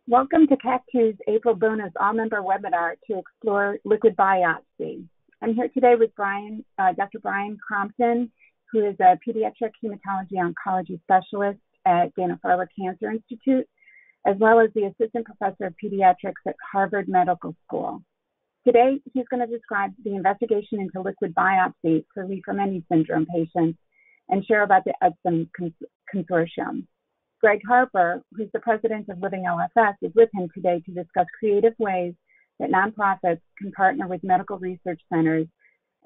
Welcome to CAC2's April bonus all-member webinar to explore liquid biopsy. I'm here today with Dr. Brian Crompton, who is a pediatric hematology oncology specialist at Dana-Farber Cancer Institute, as well as the assistant professor of pediatrics at Harvard Medical School. Today, he's going to describe the investigation into liquid biopsy for Lee-Fraumeni syndrome patients and share about the EDSIM consortium. Greg Harper, who's the president of Living LFS, is with him today to discuss creative ways that nonprofits can partner with medical research centers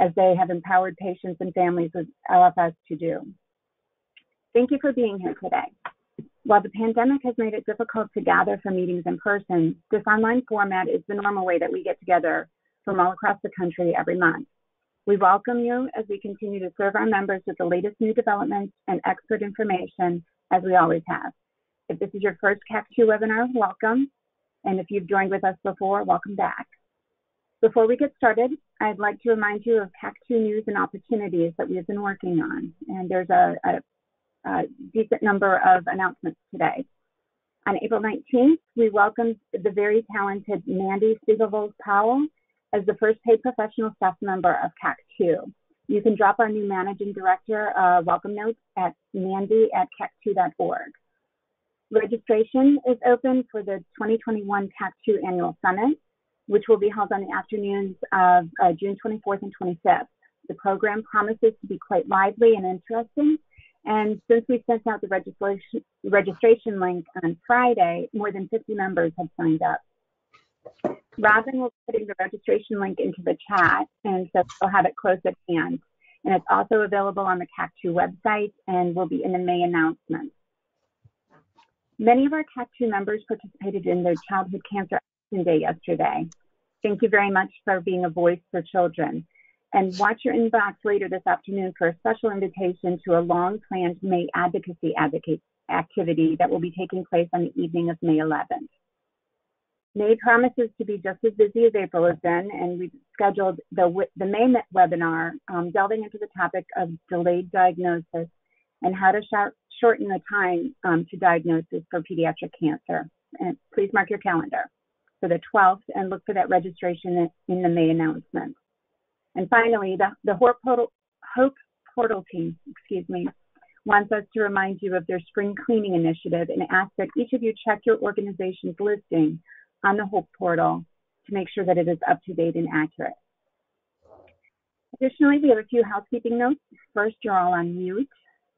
as they have empowered patients and families with LFS to do. Thank you for being here today. While the pandemic has made it difficult to gather for meetings in person, this online format is the normal way that we get together from all across the country every month. We welcome you as we continue to serve our members with the latest new developments and expert information, as we always have. If this is your first CAC2 webinar, welcome. And if you've joined with us before, welcome back. Before we get started, I'd like to remind you of CAC2 news and opportunities that we have been working on. And there's a decent number of announcements today. On April 19th, we welcomed the very talented Mandy Spiegelwolf-Powell as the first paid professional staff member of CAC2. You can drop our new managing director welcome notes at mandy@cac2.org. Registration is open for the 2021 CAC2 Annual Summit, which will be held on the afternoons of June 24th and 25th. The program promises to be quite lively and interesting, and since we sent out the registration link on Friday, more than 50 members have signed up. Robin will be putting the registration link into the chat, and so we'll have it close at hand. And it's also available on the CAC2 website and will be in the May announcement. Many of our CAC2 members participated in their Childhood Cancer Action Day yesterday. Thank you very much for being a voice for children. And watch your inbox later this afternoon for a special invitation to a long-planned May advocacy activity that will be taking place on the evening of May 11th. May promises to be just as busy as April has been, and we've scheduled the May webinar delving into the topic of delayed diagnosis and how to shorten the time to diagnosis for pediatric cancer. And please mark your calendar for the 12th and look for that registration in the May announcement. And finally, the Hope Portal team, wants us to remind you of their spring cleaning initiative and ask that each of you check your organization's listing on the Hope Portal to make sure that it is up to date and accurate. Additionally, we have a few housekeeping notes. First, you're all on mute.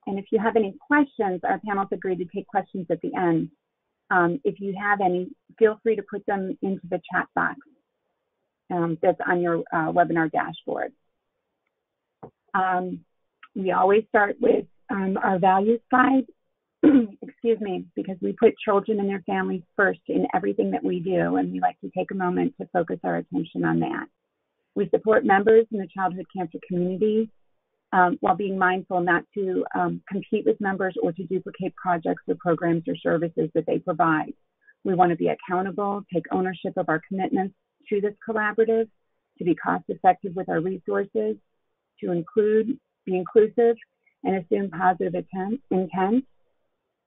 And if you have any questions, our panel's agreed to take questions at the end. If you have any, feel free to put them into the chat box that's on your webinar dashboard. We always start with our values slide. Because we put children and their families first in everything that we do, and we like to take a moment to focus our attention on that. We support members in the childhood cancer community while being mindful not to compete with members or to duplicate projects or programs or services that they provide. We want to be accountable, take ownership of our commitments to this collaborative, to be cost effective with our resources, to be inclusive, and assume positive intent.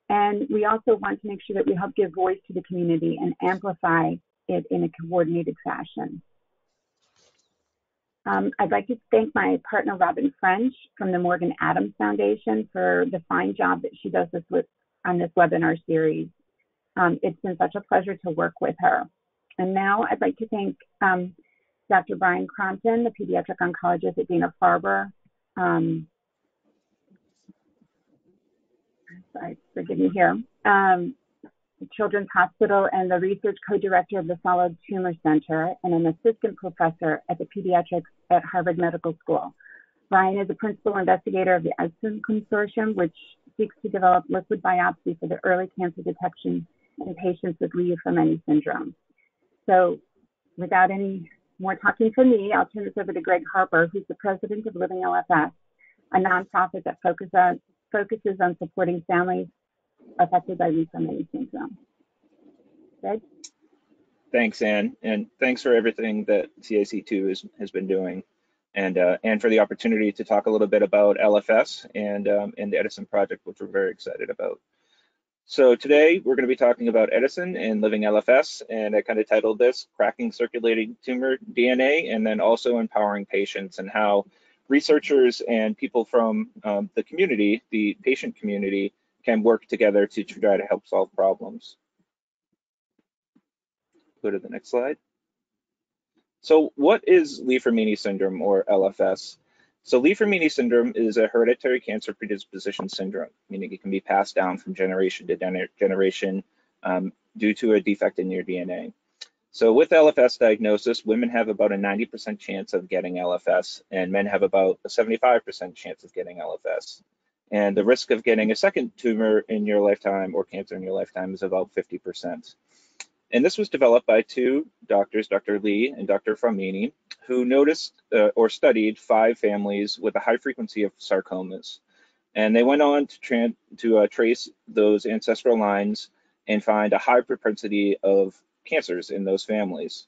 And we also want to make sure that we help give voice to the community and amplify it in a coordinated fashion. I'd like to thank my partner, Robin French from the Morgan Adams Foundation for the fine job that she does on this webinar series. It's been such a pleasure to work with her. And now I'd like to thank Dr. Brian Crompton, the pediatric oncologist at Dana-Farber. Forgive me here, Children's Hospital, and the research co-director of the Solid Tumor Center and an assistant professor at the pediatrics at Harvard Medical School. Brian is a principal investigator of the EDSIM consortium, which seeks to develop liquid biopsy for the early cancer detection in patients with Lee-Fraumeni syndrome. So without any more talking from me, I'll turn this over to Greg Harper, who's the president of Living LFS, a nonprofit that focuses on supporting families affected by Lee-Fraumeni syndrome. Greg? Thanks, Ann, and thanks for everything that CAC2 has been doing, and for the opportunity to talk a little bit about LFS and the Edison project, which we're very excited about. So today we're going to be talking about Edison and living LFS, and I kind of titled this Cracking Circulating Tumor DNA, and then also empowering patients, and how researchers and people from the community, the patient community, can work together to try to help solve problems. Go to the next slide. So what is Li-Fraumeni syndrome, or LFS? So Li-Fraumeni syndrome is a hereditary cancer predisposition syndrome, meaning it can be passed down from generation to generation due to a defect in your DNA. So with LFS diagnosis, women have about a 90% chance of getting LFS, and men have about a 75% chance of getting LFS. And the risk of getting a second tumor in your lifetime or cancer in your lifetime is about 50%. And this was developed by two doctors, Dr. Lee and Dr. Fraumeni, who noticed or studied 5 families with a high frequency of sarcomas. And they went on to trace those ancestral lines and find a high propensity of cancers in those families.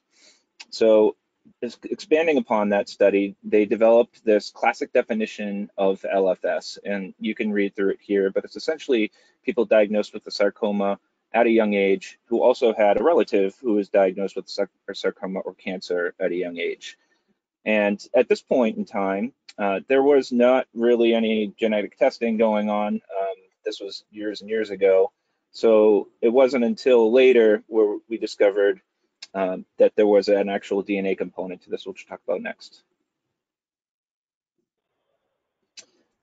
So expanding upon that study, they developed this classic definition of LFS, and you can read through it here, but it's essentially people diagnosed with a sarcoma at a young age who also had a relative who was diagnosed with sarcoma or cancer at a young age. And at this point in time, there was not really any genetic testing going on. This was years and years ago. So it wasn't until later where we discovered that there was an actual DNA component to this, which we'll talk about next.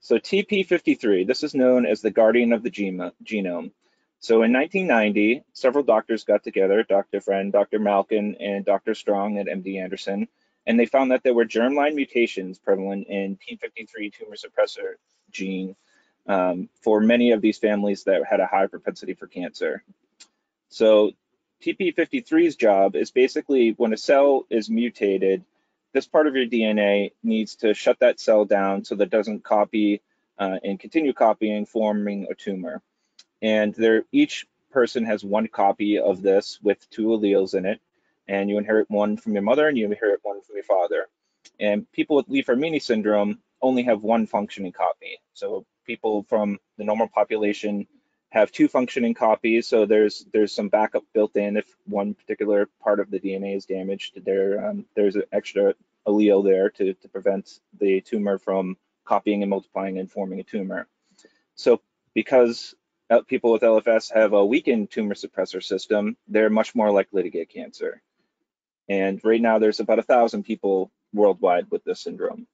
So TP53, this is known as the guardian of the genome. So in 1990, several doctors got together, Dr. Friend, Dr. Malkin, and Dr. Strong at MD Anderson, and they found that there were germline mutations prevalent in P53 tumor suppressor gene for many of these families that had a high propensity for cancer. So TP53's job is basically when a cell is mutated, this part of your DNA needs to shut that cell down so that it doesn't copy and continue copying, forming a tumor. And each person has one copy of this with 2 alleles in it, and you inherit one from your mother and you inherit one from your father. And people with Li-Fraumeni syndrome only have one functioning copy. So people from the normal population have 2 functioning copies, so there's some backup built in if one particular part of the DNA is damaged. There's an extra allele there to prevent the tumor from copying and multiplying and forming a tumor. So because people with LFS have a weakened tumor suppressor system, they're much more likely to get cancer. And right now there's about 1,000 people worldwide with this syndrome.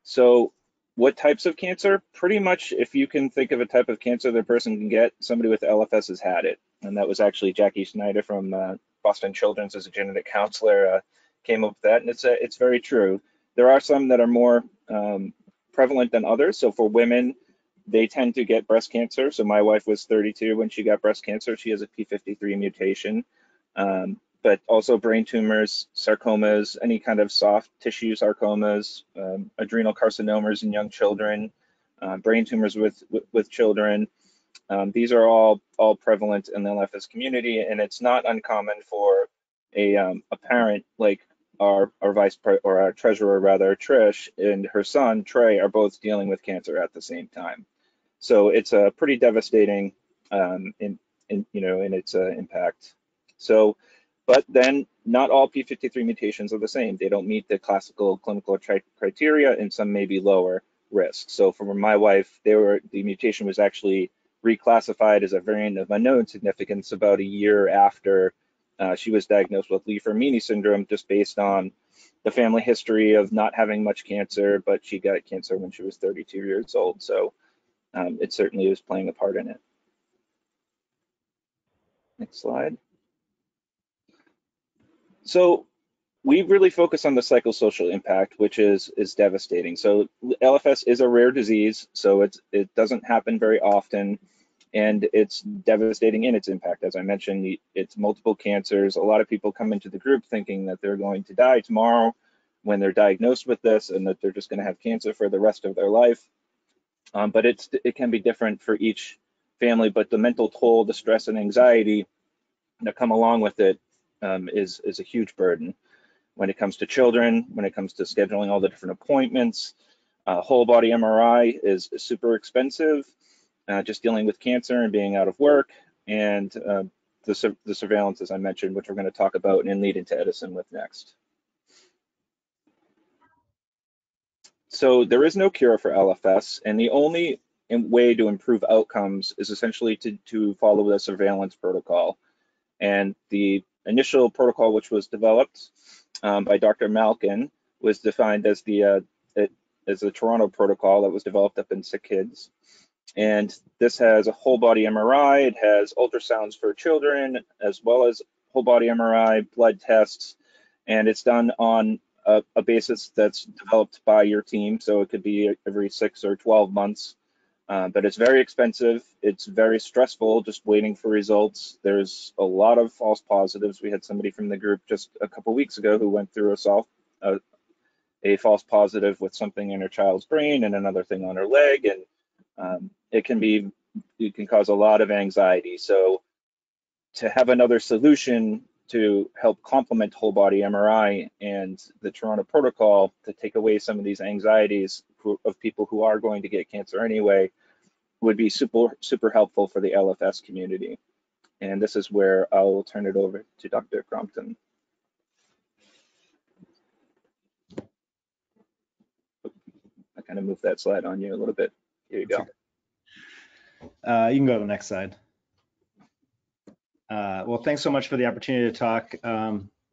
So what types of cancer? Pretty much if you can think of a type of cancer the person can get, somebody with LFS has had it. And that was actually Jackie Schneider from Boston Children's as a genetic counselor came up with that. And it's very true. There are some that are more prevalent than others. So for women, they tend to get breast cancer. So my wife was 32 when she got breast cancer. She has a P53 mutation. But also brain tumors, sarcomas, any kind of soft tissue sarcomas, adrenal carcinomas in young children, brain tumors with children. These are all prevalent in the LFS community, and it's not uncommon for a parent like our treasurer rather, Trish, and her son Trey are both dealing with cancer at the same time. So it's a pretty devastating in its impact. So. But then not all P53 mutations are the same. They don't meet the classical clinical criteria, and some may be lower risk. So for my wife, the mutation was actually reclassified as a variant of unknown significance about a year after she was diagnosed with Li-Fraumeni syndrome, just based on the family history of not having much cancer, but she got cancer when she was 32 years old. So it certainly was playing a part in it. Next slide. So we really focus on the psychosocial impact, which is devastating. So LFS is a rare disease, so it doesn't happen very often, and it's devastating in its impact. As I mentioned, it's multiple cancers. A lot of people come into the group thinking that they're going to die tomorrow when they're diagnosed with this, and that they're just going to have cancer for the rest of their life. But it can be different for each family. But the mental toll, the stress and anxiety that come along with it is a huge burden. When it comes to children, when it comes to scheduling all the different appointments, whole body MRI is super expensive. just dealing with cancer and being out of work, and the surveillance, as I mentioned, which we're going to talk about and lead into Edison with next. So there is no cure for LFS, and the only way to improve outcomes is essentially to follow the surveillance protocol. And the initial protocol, which was developed by Dr. Malkin, was defined as the Toronto protocol that was developed up in sick kids. And this has a whole body MRI, it has ultrasounds for children, as well as whole body MRI, blood tests, and it's done on a basis that's developed by your team. So it could be every 6 or 12 months, but it's very expensive. It's very stressful just waiting for results. There's a lot of false positives. We had somebody from the group just a couple weeks ago who went through a false positive with something in her child's brain and another thing on her leg, and it can cause a lot of anxiety. So to have another solution to help complement whole body MRI and the Toronto protocol to take away some of these anxieties of people who are going to get cancer anyway would be super helpful for the LFS community. And this is where I'll turn it over to Dr. Crompton. I kind of moved that slide on you a little bit. Here you go. You can go to the next slide. Well, thanks so much for the opportunity to talk.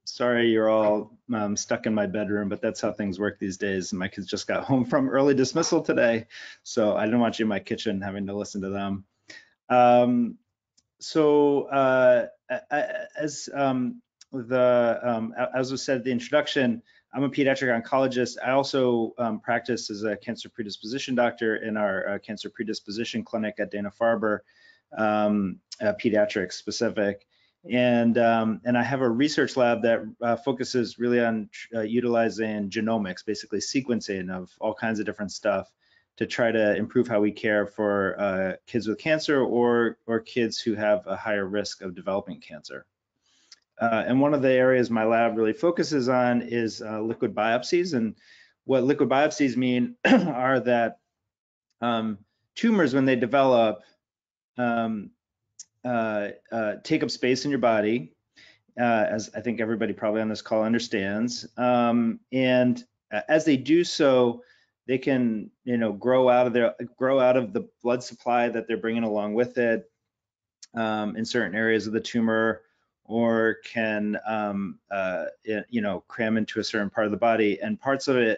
Sorry you're all stuck in my bedroom, but that's how things work these days. My kids just got home from early dismissal today, so I didn't want you in my kitchen having to listen to them. As was said at the introduction, I'm a pediatric oncologist. I also practice as a cancer predisposition doctor in our cancer predisposition clinic at Dana-Farber, pediatric specific. And I have a research lab that focuses really on utilizing genomics, basically sequencing of all kinds of different stuff to try to improve how we care for kids with cancer or kids who have a higher risk of developing cancer. And one of the areas my lab really focuses on is liquid biopsies. And what liquid biopsies mean are that tumors, when they develop, take up space in your body, as I think everybody probably on this call understands. And as they do so, they can, grow out of the blood supply that they're bringing along with it in certain areas of the tumor, or can, cram into a certain part of the body. And parts of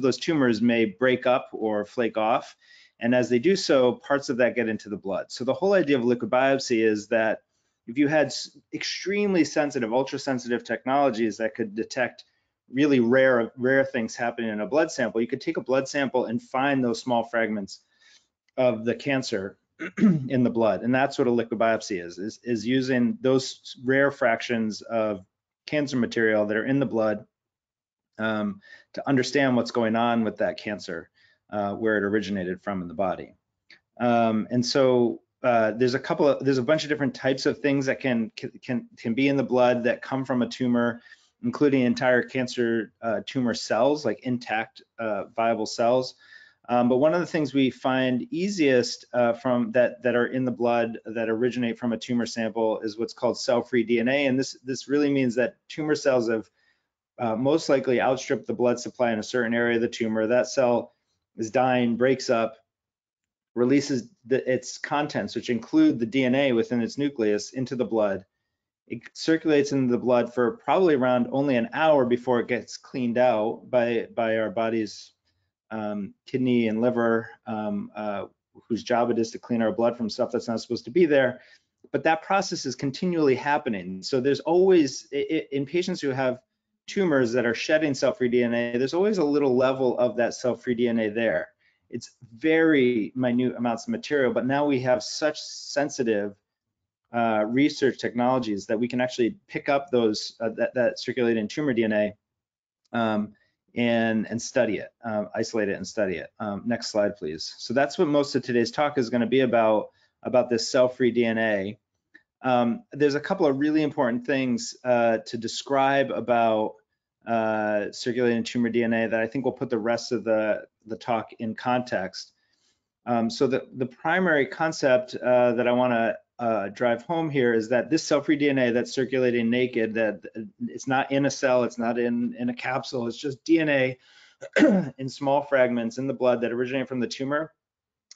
those tumors may break up or flake off. And as they do so, parts of that get into the blood. So the whole idea of liquid biopsy is that if you had extremely sensitive, ultra-sensitive technologies that could detect really rare things happening in a blood sample, you could take a blood sample and find those small fragments of the cancer in the blood. And that's what a liquid biopsy is using those rare fractions of cancer material that are in the blood to understand what's going on with that cancer. Where it originated from in the body. And so there's a bunch of different types of things that can be in the blood that come from a tumor, including entire cancer tumor cells, like intact viable cells. But one of the things we find easiest from that are in the blood that originate from a tumor sample is what's called cell-free DNA. And this really means that tumor cells have most likely outstripped the blood supply in a certain area of the tumor. That cell is dying, breaks up, releases its contents, which include the DNA within its nucleus, into the blood. It circulates into the blood for probably around only an hour before it gets cleaned out by our body's kidney and liver, whose job it is to clean our blood from stuff that's not supposed to be there. But that process is continually happening. So there's always, in patients who have tumors that are shedding cell-free DNA, there's always a little level of that cell-free DNA there. It's very minute amounts of material, but now we have such sensitive research technologies that we can actually pick up those that circulating tumor DNA and study it, isolate it and study it. Next slide, please. So that's what most of today's talk is going to be about this cell-free DNA. There's a couple of really important things to describe about circulating tumor DNA that I think will put the rest of the talk in context. So the primary concept that I want to drive home here is that this cell-free DNA that's circulating naked, that it's not in a cell, it's not in a capsule, it's just DNA in small fragments in the blood that originate from the tumor.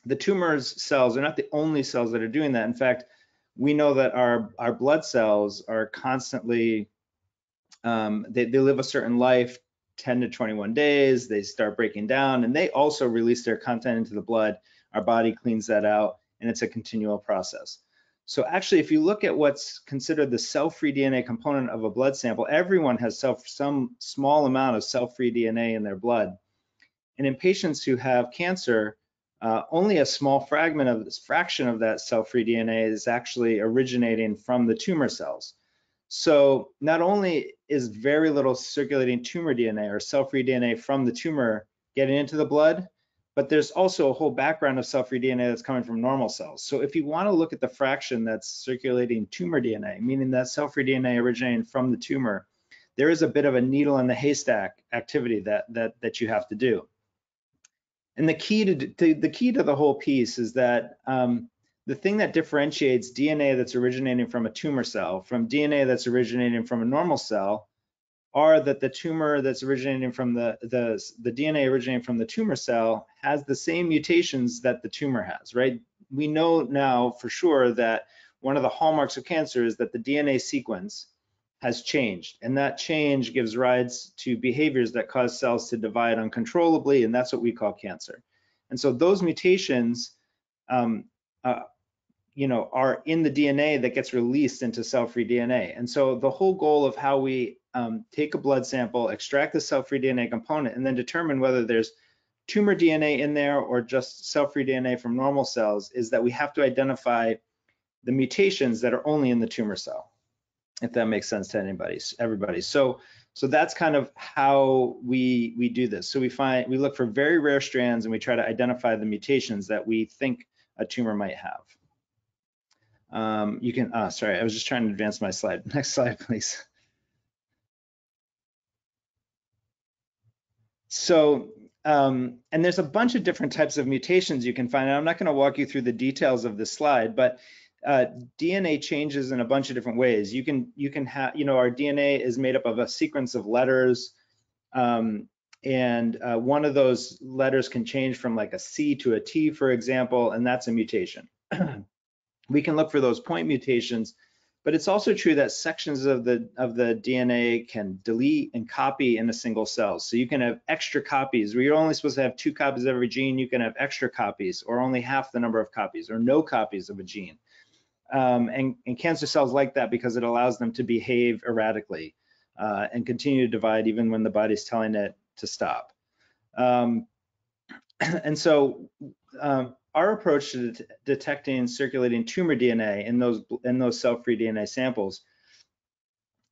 The tumor's cells are not the only cells that are doing that. In fact, we know that our blood cells are constantly, they live a certain life, 10 to 21 days, they start breaking down, and they also release their content into the blood. Our body cleans that out, and it's a continual process. So actually, if you look at what's considered the cell-free DNA component of a blood sample, everyone has some small amount of cell-free DNA in their blood. And in patients who have cancer, only a small fraction of that cell-free DNA is actually originating from the tumor cells. So not only is very little circulating tumor DNA or cell-free DNA from the tumor getting into the blood, but there's also a whole background of cell-free DNA that's coming from normal cells. So if you want to look at the fraction that's circulating tumor DNA, meaning that cell-free DNA originating from the tumor, there is a bit of a needle in the haystack activity that you have to do. And the key to the whole piece is that the thing that differentiates DNA that's originating from a tumor cell from DNA that's originating from a normal cell are that the tumor that's originating from the DNA originating from the tumor cell has the same mutations that the tumor has, right? We know now for sure that one of the hallmarks of cancer is that the DNA sequence has changed, and that change gives rise to behaviors that cause cells to divide uncontrollably, and that's what we call cancer. And so those mutations are in the DNA that gets released into cell-free DNA. And so the whole goal of how we take a blood sample, extract the cell-free DNA component, and then determine whether there's tumor DNA in there or just cell-free DNA from normal cells is that we have to identify the mutations that are only in the tumor cell, if that makes sense to everybody. So that's kind of how we do this. So we look for very rare strands and we try to identify the mutations that we think a tumor might have. Sorry, I was just trying to advance my slide. Next slide, please. So, and there's a bunch of different types of mutations you can find. And I'm not going to walk you through the details of this slide, but DNA changes in a bunch of different ways. You can have, our DNA is made up of a sequence of letters, and one of those letters can change from like a C to a T, for example, and that's a mutation. We can look for those point mutations, but it's also true that sections of the DNA can delete and copy in a single cell. So you can have extra copies where you're only supposed to have 2 copies of every gene. You can have extra copies or only half the number of copies or no copies of a gene. And cancer cells like that because it allows them to behave erratically and continue to divide even when the body's telling it to stop. And so our approach to detecting circulating tumor DNA in those cell-free DNA samples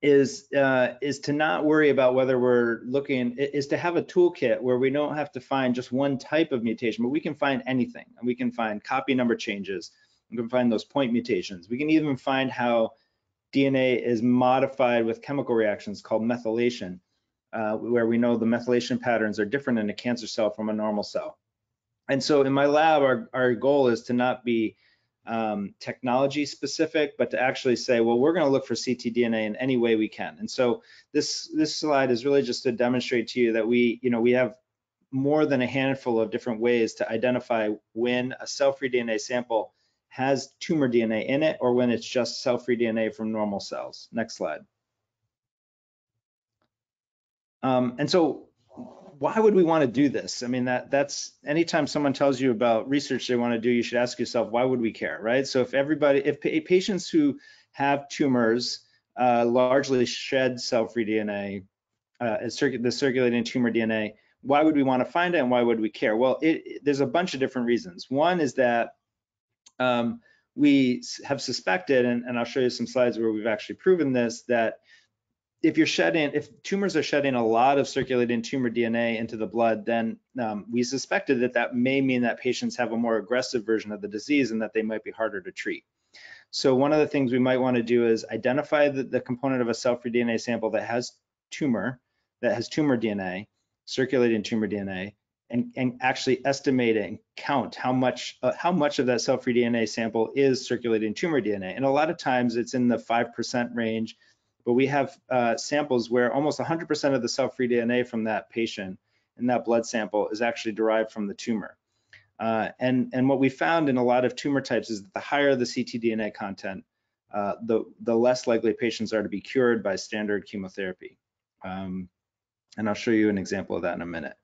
is to not worry about whether we're looking, is to have a toolkit where we don't have to find just one type of mutation, but we can find anything. And we can find copy number changes. We can find those point mutations. We can even find how DNA is modified with chemical reactions called methylation, where we know the methylation patterns are different in a cancer cell from a normal cell. And so in my lab, our goal is to not be technology specific, but to actually say, well, we're going to look for ctDNA in any way we can. And so this slide is really just to demonstrate to you that we have more than a handful of different ways to identify when a cell-free DNA sample has tumor DNA in it or when it's just cell-free DNA from normal cells. Next slide. And so why would we want to do this? I mean, that's anytime someone tells you about research they want to do, you should ask yourself, why would we care, right? So if patients who have tumors largely shed cell-free DNA, the circulating tumor DNA, why would we want to find it and why would we care? Well, there's a bunch of different reasons. One is that we have suspected, and I'll show you some slides where we've actually proven this, that if tumors are shedding a lot of circulating tumor DNA into the blood, then we suspected that may mean that patients have a more aggressive version of the disease and that they might be harder to treat. So one of the things we might want to do is identify the component of a cell-free DNA sample that has tumor DNA, circulating tumor DNA, and actually estimate and count how much of that cell-free DNA sample is circulating tumor DNA. And a lot of times it's in the 5% range, but we have samples where almost 100% of the cell-free DNA from that patient in that blood sample is actually derived from the tumor. And what we found in a lot of tumor types is that the higher the ctDNA content, the less likely patients are to be cured by standard chemotherapy. And I'll show you an example of that in a minute.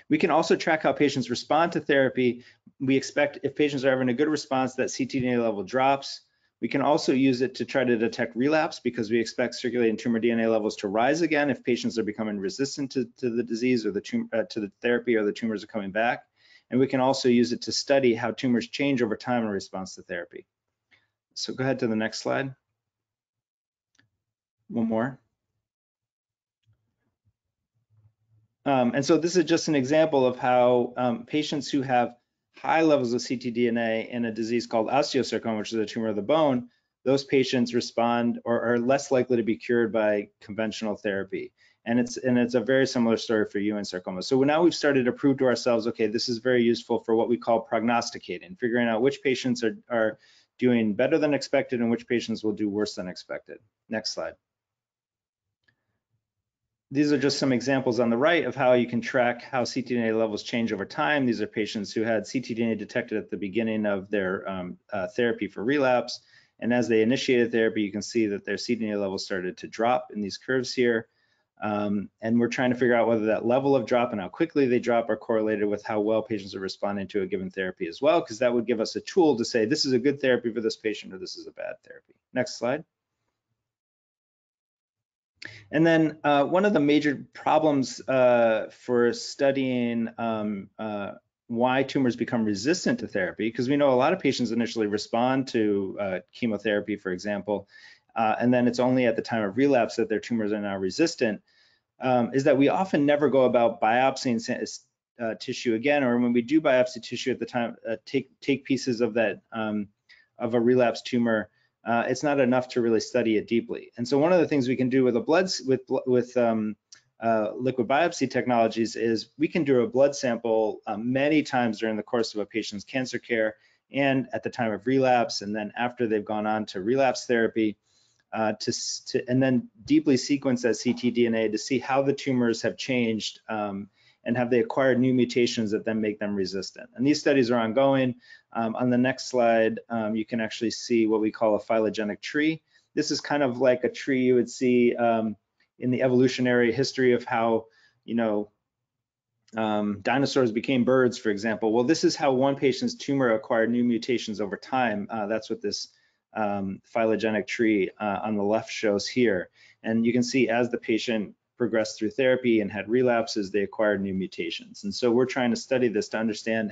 We can also track how patients respond to therapy. We expect if patients are having a good response, that ctDNA level drops. We can also use it to try to detect relapse because we expect circulating tumor DNA levels to rise again if patients are becoming resistant to the disease or to the therapy, or the tumors are coming back. And we can also use it to study how tumors change over time in response to therapy. So go ahead to the next slide. One more. And so this is just an example of how patients who have high levels of ctDNA in a disease called osteosarcoma, which is a tumor of the bone, those patients respond or are less likely to be cured by conventional therapy. And it's a very similar story for Ewing sarcoma. So now we've started to prove to ourselves, okay, this is very useful for what we call prognosticating, figuring out which patients are doing better than expected and which patients will do worse than expected. Next slide. These are just some examples on the right of how you can track how ctDNA levels change over time. These are patients who had ctDNA detected at the beginning of their therapy for relapse. And as they initiated therapy, you can see that their ctDNA levels started to drop in these curves here. And we're trying to figure out whether that level of drop and how quickly they drop are correlated with how well patients are responding to a given therapy as well, because that would give us a tool to say this is a good therapy for this patient or this is a bad therapy. Next slide. And then one of the major problems for studying why tumors become resistant to therapy, because we know a lot of patients initially respond to chemotherapy, for example, and then it's only at the time of relapse that their tumors are now resistant, is that we often never go about biopsying tissue again, or when we do biopsy tissue at the time, take pieces of that of a relapsed tumor. It's not enough to really study it deeply. And so one of the things we can do with liquid biopsy technologies is we can do a blood sample many times during the course of a patient's cancer care and at the time of relapse, and then after they've gone on to relapse therapy, and then deeply sequence that ctDNA to see how the tumors have changed and have they acquired new mutations that then make them resistant. And these studies are ongoing. On the next slide, you can actually see what we call a phylogenetic tree. This is kind of like a tree you would see in the evolutionary history of how, dinosaurs became birds, for example. Well, this is how one patient's tumor acquired new mutations over time. That's what this phylogenetic tree on the left shows here. And you can see as the patient progressed through therapy and had relapses, they acquired new mutations. And so we're trying to study this to understand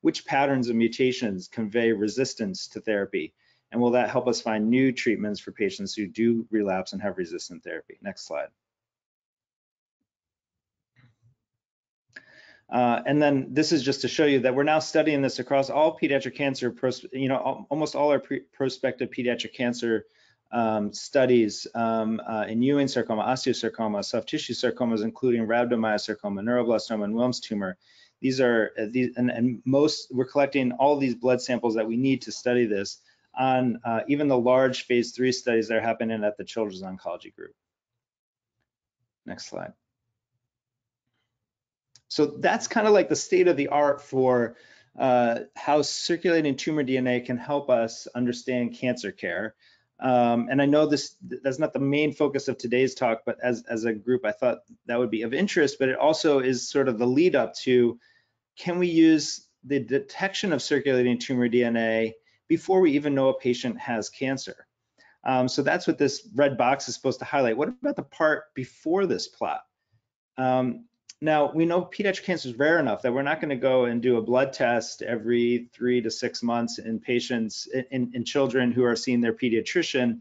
which patterns of mutations convey resistance to therapy. And will that help us find new treatments for patients who do relapse and have resistant therapy? Next slide. And then this is just to show you that we're now studying this across all pediatric cancer, almost all our prospective pediatric cancer studies in Ewing sarcoma, osteosarcoma, soft tissue sarcomas, including rhabdomyosarcoma, neuroblastoma, and Wilms tumor. We're collecting all these blood samples that we need to study this on even the large phase 3 studies that are happening at the Children's Oncology Group. Next slide. So that's kind of like the state of the art for how circulating tumor DNA can help us understand cancer care. And I know that's not the main focus of today's talk, but as a group, I thought that would be of interest, but it also is sort of the lead up to, can we use the detection of circulating tumor DNA before we even know a patient has cancer? So that's what this red box is supposed to highlight. What about the part before this plot? Now, we know pediatric cancer is rare enough that we're not going to go and do a blood test every 3 to 6 months in patients, in children who are seeing their pediatrician,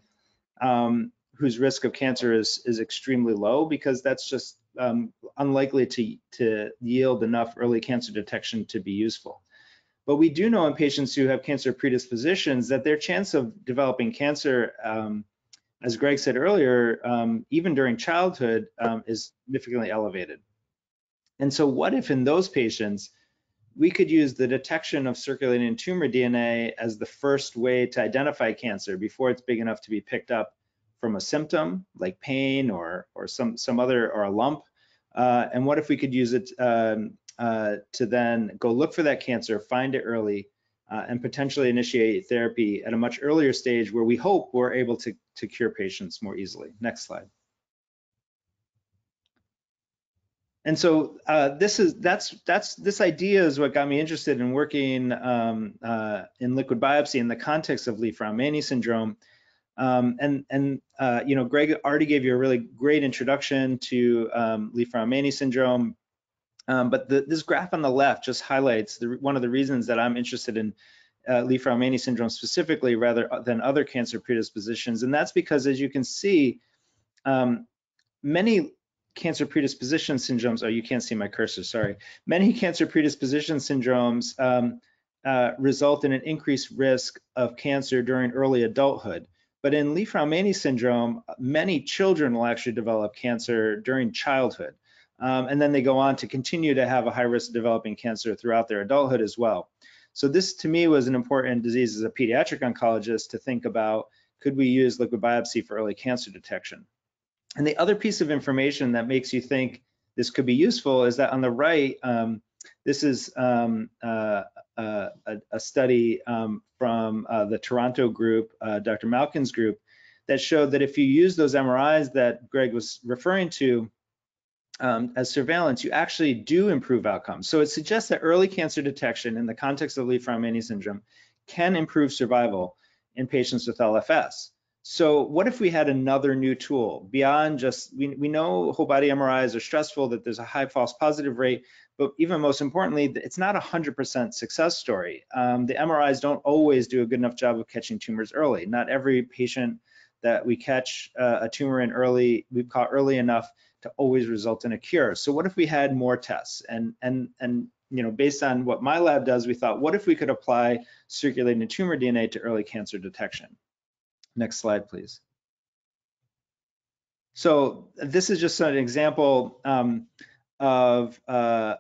whose risk of cancer is extremely low, because that's just unlikely to yield enough early cancer detection to be useful. But we do know in patients who have cancer predispositions that their chance of developing cancer, as Greg said earlier, even during childhood, is significantly elevated. And so what if in those patients, we could use the detection of circulating tumor DNA as the first way to identify cancer before it's big enough to be picked up from a symptom like pain or some other, or a lump. And what if we could use it to then go look for that cancer, find it early, and potentially initiate therapy at a much earlier stage where we hope we're able to cure patients more easily. Next slide. And so this idea is what got me interested in working in liquid biopsy in the context of Li-Fraumeni syndrome. You know, Greg already gave you a really great introduction to Li-Fraumeni syndrome, but this graph on the left just highlights one of the reasons that I'm interested in Li-Fraumeni syndrome specifically rather than other cancer predispositions, and that's because, as you can see, many cancer predisposition syndromes, oh, you can't see my cursor, sorry. Many cancer predisposition syndromes result in an increased risk of cancer during early adulthood. But in Li-Fraumeni syndrome, many children will actually develop cancer during childhood. And then they go on to continue to have a high risk of developing cancer throughout their adulthood as well. So this, to me, was an important disease as a pediatric oncologist to think about, could we use liquid biopsy for early cancer detection? And the other piece of information that makes you think this could be useful is that on the right, this is a study from the Toronto group, Dr. Malkin's group, that showed that if you use those MRIs that Greg was referring to as surveillance, you actually do improve outcomes. So it suggests that early cancer detection in the context of Li-Fraumeni syndrome can improve survival in patients with LFS. So what if we had another new tool beyond just, we know whole body MRIs are stressful, that there's a high false positive rate, but even most importantly, it's not a 100% success story. The MRIs don't always do a good enough job of catching tumors early. Not every patient that we catch a tumor in early, we've caught early enough to always result in a cure. So what if we had more tests? And you know, based on what my lab does, we thought, what if we could apply circulating tumor DNA to early cancer detection? Next slide, please. So this is just an example of a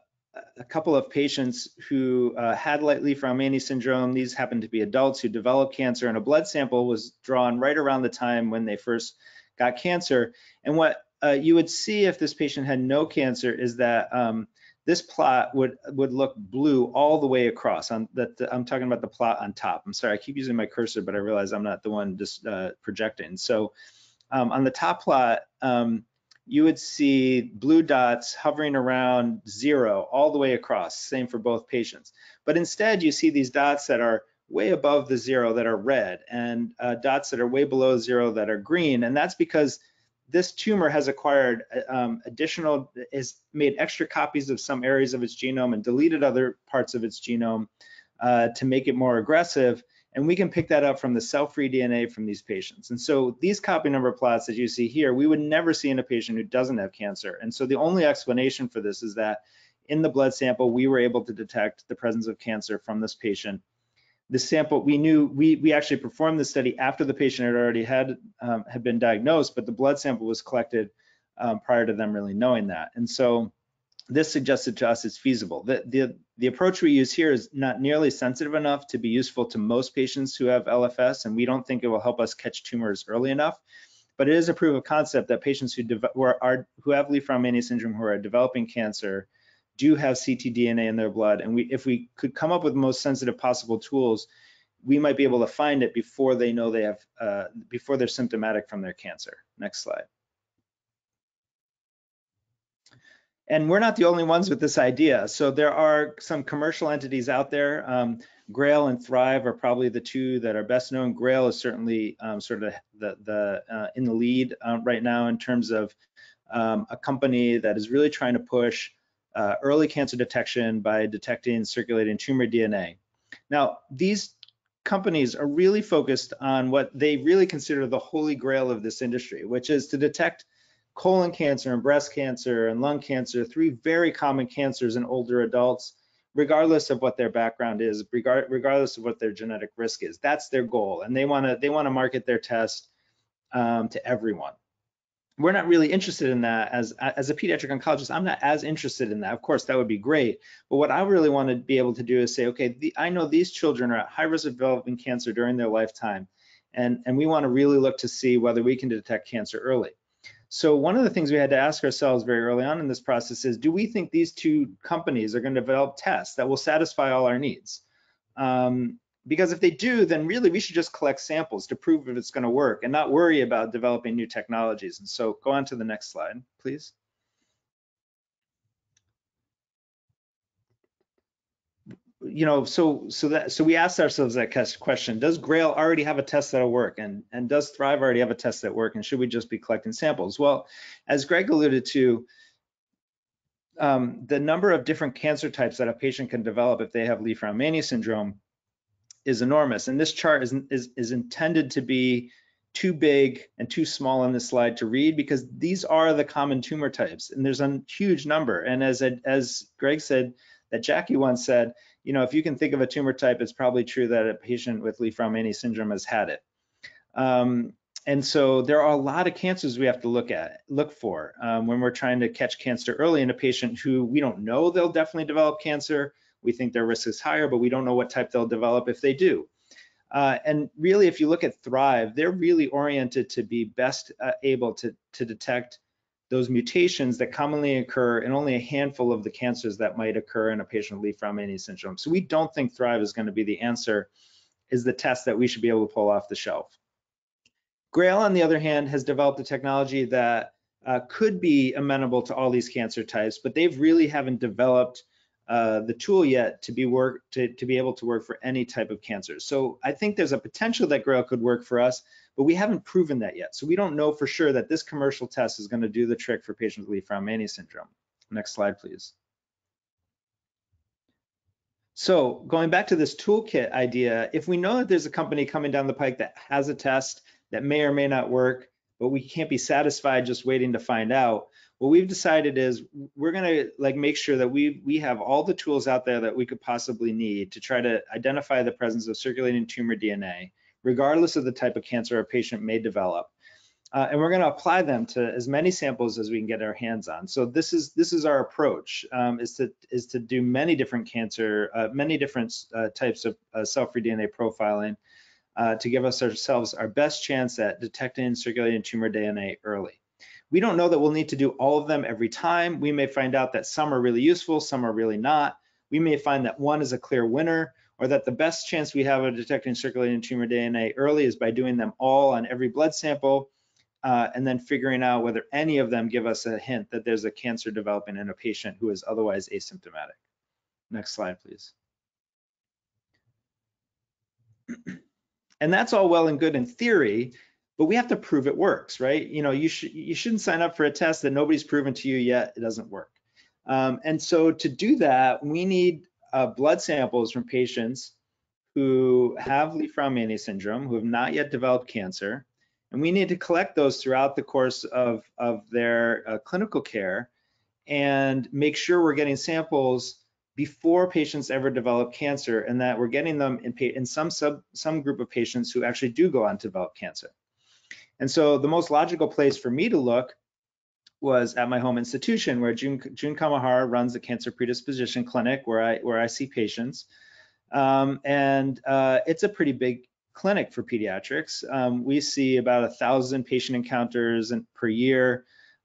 couple of patients who had Li-Fraumeni syndrome. These happened to be adults who developed cancer, and a blood sample was drawn right around the time when they first got cancer. And what you would see if this patient had no cancer is that this plot would look blue all the way across. I'm talking about the plot on top. I'm sorry, I keep using my cursor, but I realize I'm not the one just projecting. So on the top plot, you would see blue dots hovering around 0 all the way across, same for both patients. But instead, you see these dots that are way above the 0 that are red, and dots that are way below 0 that are green, and that's because this tumor has acquired has made extra copies of some areas of its genome and deleted other parts of its genome to make it more aggressive. And we can pick that up from the cell-free DNA from these patients. And so these copy number plots that you see here, we would never see in a patient who doesn't have cancer. And so the only explanation for this is that in the blood sample, we were able to detect the presence of cancer from this patient. The sample, we actually performed the study after the patient had already had been diagnosed, but the blood sample was collected prior to them really knowing that. And so this suggested to us it's feasible. The approach we use here is not nearly sensitive enough to be useful to most patients who have LFS, and we don't think it will help us catch tumors early enough. But it is a proof of concept that patients who have Li-Fraumeni syndrome who are developing cancer do have ctDNA in their blood, and if we could come up with the most sensitive possible tools, we might be able to find it before they know they have, before they're symptomatic from their cancer. Next slide. And we're not the only ones with this idea. So there are some commercial entities out there. Grail and Thrive are probably the two that are best known. Grail is certainly sort of in the lead right now in terms of a company that is really trying to push early cancer detection by detecting circulating tumor DNA. Now, these companies are really focused on what they really consider the holy grail of this industry, which is to detect colon cancer and breast cancer and lung cancer, 3 very common cancers in older adults, regardless of what their background is, regardless of what their genetic risk is. That's their goal, and they want to market their test to everyone. we're not really interested in that. As a pediatric oncologist, I'm not as interested in that. Of course, that would be great. But what I really want to be able to do is say, okay, I know these children are at high risk of developing cancer during their lifetime. And we want to really look to see whether we can detect cancer early. So one of the things we had to ask ourselves very early on in this process is, do we think these two companies are going to develop tests that will satisfy all our needs? Because if they do, then really we should just collect samples to prove if it's going to work and not worry about developing new technologies. And so go on to the next slide, please. You know, so we asked ourselves that question: does GRAIL already have a test that'll work, and does Thrive already have a test that work, and should we just be collecting samples? Well, as Greg alluded to, the number of different cancer types that a patient can develop if they have Li-Fraumeni syndrome is enormous, and this chart is intended to be too big and too small on this slide to read, because these are the common tumor types, and there's a huge number. And as Greg said, that Jackie once said, you know, if you can think of a tumor type, it's probably true that a patient with Li-Fraumeni syndrome has had it. And so there are a lot of cancers we have to look for when we're trying to catch cancer early in a patient who we don't know they'll definitely develop cancer. We think their risk is higher, but we don't know what type they'll develop if they do. And really, if you look at Thrive, they're really oriented to be best able to detect those mutations that commonly occur in only a handful of the cancers that might occur in a patient with Li-Fraumeni syndrome. So we don't think Thrive is going to be the answer, is the test that we should be able to pull off the shelf. GRAIL, on the other hand, has developed a technology that could be amenable to all these cancer types, but they really haven't developed the tool yet to be able to work for any type of cancer. So I think there's a potential that GRAIL could work for us, but we haven't proven that yet. So we don't know for sure that this commercial test is going to do the trick for patients with Li-Fraumeni syndrome. Next slide, please. So going back to this toolkit idea, if we know that there's a company coming down the pike that has a test that may or may not work, but we can't be satisfied just waiting to find out, what we've decided is we're going to make sure that we have all the tools out there that we could possibly need to try to identify the presence of circulating tumor DNA, regardless of the type of cancer a patient may develop. And we're going to apply them to as many samples as we can get our hands on. So this is our approach, is to do many different types of cell-free DNA profiling to give ourselves our best chance at detecting circulating tumor DNA early. We don't know that we'll need to do all of them every time. We may find out that some are really useful, some are really not. We may find that one is a clear winner, or that the best chance we have of detecting circulating tumor DNA early is by doing them all on every blood sample, and then figuring out whether any of them give us a hint that there's a cancer developing in a patient who is otherwise asymptomatic. Next slide, please. And that's all well and good in theory, but we have to prove it works, right? You know, you shouldn't sign up for a test that nobody's proven to you yet it doesn't work. And so to do that, we need blood samples from patients who have Li-Fraumeni syndrome, who have not yet developed cancer, and we need to collect those throughout the course of their clinical care and make sure we're getting samples before patients ever develop cancer, and that we're getting them in some group of patients who actually do go on to develop cancer. And so the most logical place for me to look was at my home institution, where June Kamahara runs the Cancer Predisposition Clinic, where I see patients. It's a pretty big clinic for pediatrics. We see about 1,000 patient encounters per year,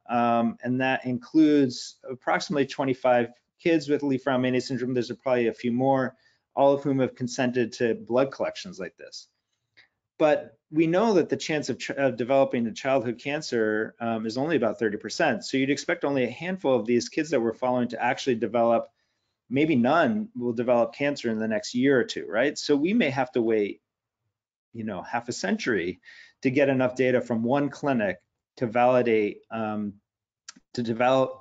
and that includes approximately 25 kids with Li-Fraumeni syndrome. There's probably a few more, all of whom have consented to blood collections like this. But we know that the chance of developing a childhood cancer is only about 30%. So you'd expect only a handful of these kids that we're following to actually develop, maybe none will develop cancer in the next year or two, right? So we may have to wait, you know, half a century to get enough data from one clinic to validate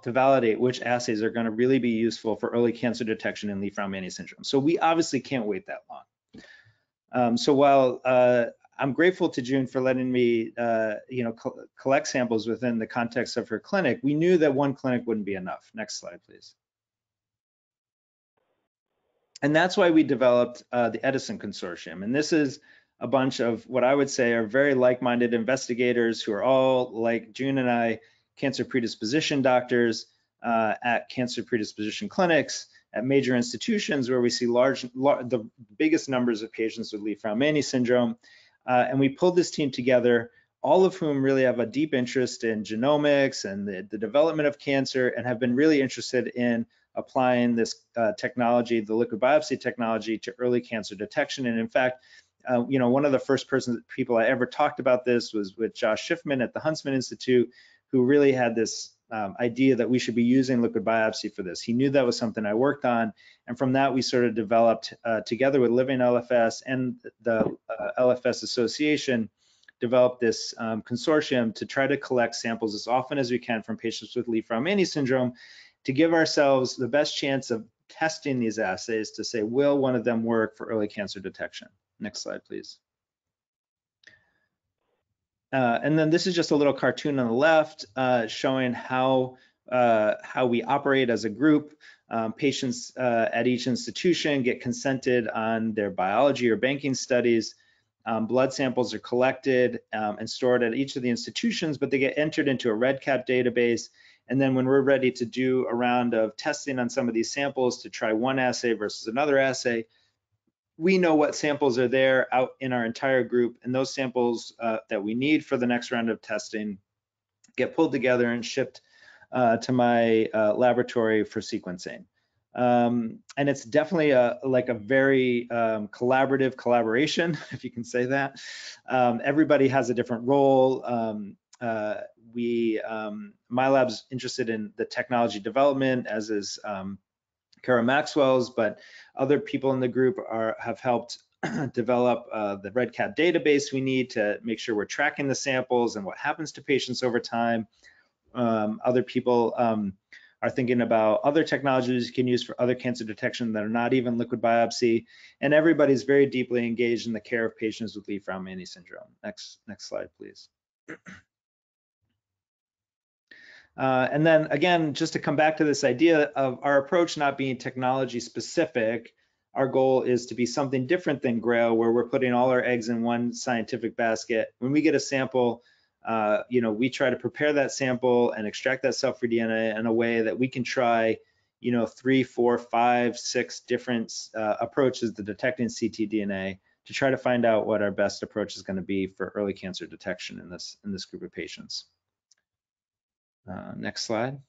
validate which assays are going to really be useful for early cancer detection in Li-Fraumeni syndrome. So we obviously can't wait that long. So while I'm grateful to June for letting me, collect samples within the context of her clinic, we knew that one clinic wouldn't be enough. Next slide, please. And that's why we developed the Edison Consortium. And this is a bunch of what I would say are very like-minded investigators who are all, like June and I, cancer predisposition doctors at cancer predisposition clinics, at major institutions where we see the biggest numbers of patients with Li-Fraumeni syndrome. And we pulled this team together, all of whom really have a deep interest in genomics and the development of cancer, and have been really interested in applying this technology, the liquid biopsy technology, to early cancer detection. And in fact, one of the first people I ever talked about this was with Josh Schiffman at the Huntsman Institute, who really had this idea that we should be using liquid biopsy for this. He knew that was something I worked on, and from that we sort of developed, together with Living LFS and the LFS Association, developed this consortium to try to collect samples as often as we can from patients with Li-Fraumeni syndrome, to give ourselves the best chance of testing these assays to say, will one of them work for early cancer detection? Next slide, please. And then this is just a little cartoon on the left showing how we operate as a group. Patients at each institution get consented on their biology or banking studies. Blood samples are collected and stored at each of the institutions, but they get entered into a REDCap database. And then when we're ready to do a round of testing on some of these samples to try one assay versus another assay, we know what samples are there out in our entire group, and those samples that we need for the next round of testing get pulled together and shipped to my laboratory for sequencing. And it's definitely like a very collaborative collaboration, if you can say that. Everybody has a different role. My lab's interested in the technology development, as is Kara Maxwell's, but other people in the group have helped develop the REDCap database we need to make sure we're tracking the samples and what happens to patients over time. Other people are thinking about other technologies you can use for other cancer detection that are not even liquid biopsy, and everybody's very deeply engaged in the care of patients with Li-Fraumeni syndrome. Next slide, please. And then again, just to come back to this idea of our approach not being technology specific, our goal is to be something different than GRAIL, where we're putting all our eggs in one scientific basket. When we get a sample, we try to prepare that sample and extract that cell-free DNA in a way that we can try, 3, 4, 5, 6 different approaches to detecting ctDNA to try to find out what our best approach is going to be for early cancer detection in this group of patients. Next slide.